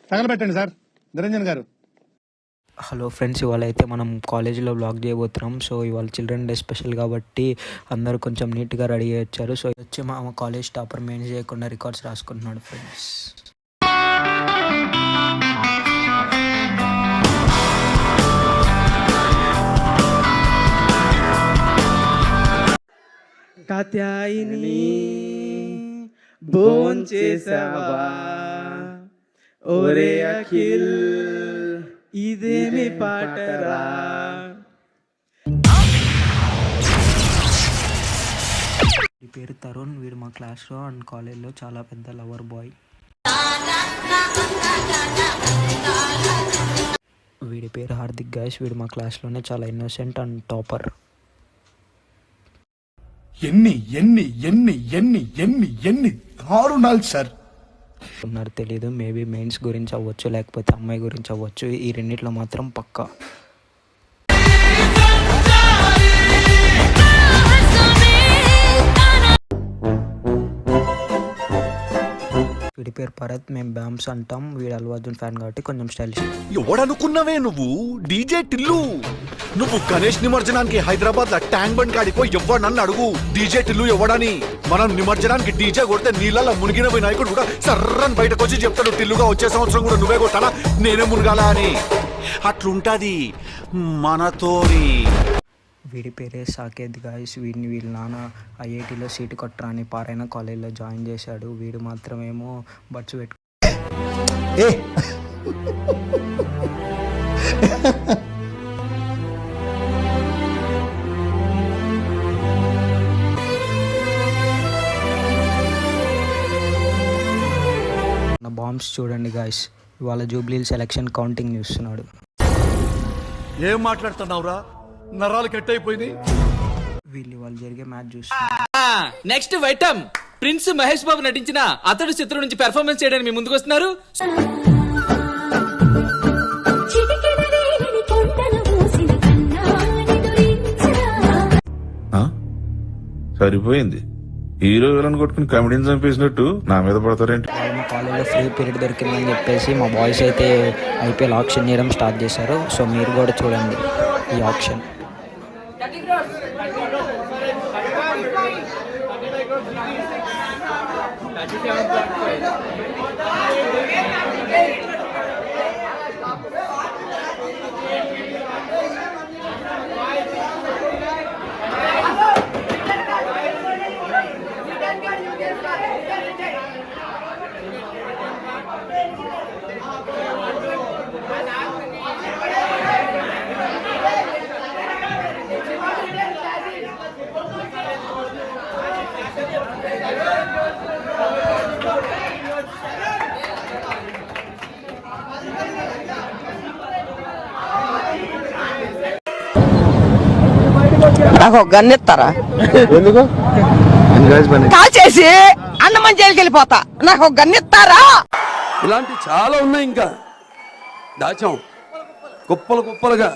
తగలబెట్టండి sir Niranjan గారు. Hello friends, ఇవాళ అయితే మనం కాలేజీలో వ్లాగ్ చేయబోతున్నాం. సో ఇవాళ చిల్డ్రన్ డే స్పెషల్ కాబట్టి అందరూ కొంచెం నీట్గా రెడీ అయ్యి వచ్చారు. సో వచ్చి మా కాలేజ్ టాపర్ మెయిన్ చేయకుండా రికార్డ్స్ రాసుకుంటున్నాడు ఫ్రెండ్స్. కాత్యాయిని భోంచేసావా ఓరే అఖిల్ ఇదేమి పాటరా. వీడి పేరు తరుణ్. వీడు మా క్లాస్లో అండ్ కాలేజ్లో చాలా పెద్ద లవర్ బాయ్. వీడి పేరు హార్దిక్ గైస్. వీడు మా క్లాస్లోనే చాలా ఇన్నోసెంట్ అండ్ టాపర్. ఎన్ని ఎన్ని ఎన్ని ఎన్ని ఎన్ని ఎన్ని దారుణాలు సార్ ఉన్నారు తెలీదు. మేబీ మెయిన్స్ గురించి అవ్వచ్చు, లేకపోతే అమ్మాయి గురించి అవ్వచ్చు. ఈ రెండిట్లో మాత్రం పక్కా. వీడి పేరు భరత్. మేము బ్యామ్స్ అంటాం. వీడు అల్లు అర్జున్ ఫ్యాన్ కాబట్టి కొంచెం స్టైలిష్. ఎవడనుకున్నావే నువ్వు? డీజే టిల్లు. నువ్వు గణేష్ నిమజ్జనానికి హైదరాబాద్ లో ట్యాంక్ బండ్ కాడిపో ఎవడనన్ను అడుగు డీజే టిల్లు ఎవడని. మనం నిమజ్జనానికి డీజే కొడితే నీళ్ళ మునిగిన వినాయకుడు కూడా సర్రని బయటకు వచ్చి చెప్తాడు టిల్లుగా వచ్చే సంవత్సరం కూడా నువ్వే కొట్టాలా నేనే మునగాల అని. అట్లుంటది మనతోని. వీడి పేరే సాకేత్ గాయస్. వీడిని వీళ్ళ నాన్న ఐఐటీలో సీటు కొట్టరాని పారైన కాలేజ్లో జాయిన్ చేశాడు. వీడు మాత్రమేమో బడ్స్ పెట్టు. నా బాంబ్స్ చూడండి గాయస్. ఇవాళ జూబ్లీ సెలక్షన్ కౌంటింగ్ చూస్తున్నాడు. ఏం మాట్లాడుతున్నావురా? నరాలు కట్ అయిపోయింది. వీళ్ళు వాళ్ళు జరిగే మ్యాచ్ చూస్తున్నారు. నెక్స్ట్ వైటమ్ ప్రిన్స్ మహేష్ బాబు నటించిన అతడు చిత్రం నుంచి పెర్ఫార్మెన్స్ చేయడానికి మీ ముందుకు వస్తున్నారు. సరిపోయింది. హీరో విలన్ కొట్టుకుని కమెడీని చంపేసినట్టు నా మీద పడతారేంటి? మా కాలేజ్లో ఫ్రీ పీరియడ్ దొరికిందని చెప్పేసి మా బాయ్స్ అయితే ఐపీఎల్ ఆప్షన్ చేయడం స్టార్ట్ చేశారు. సో మీరు కూడా చూడండి ఈ ఆప్షన్. నాకు గన్నెత్తారా? ఎందుకు కాల్ చేసి అన్నమని జైలుకి వెళ్ళిపోతా. నాకు గన్నెత్తారా? ఇలాంటి చాలా ఉన్నాయి, ఇంకా దాచాం కుప్పలు కుప్పలుగా.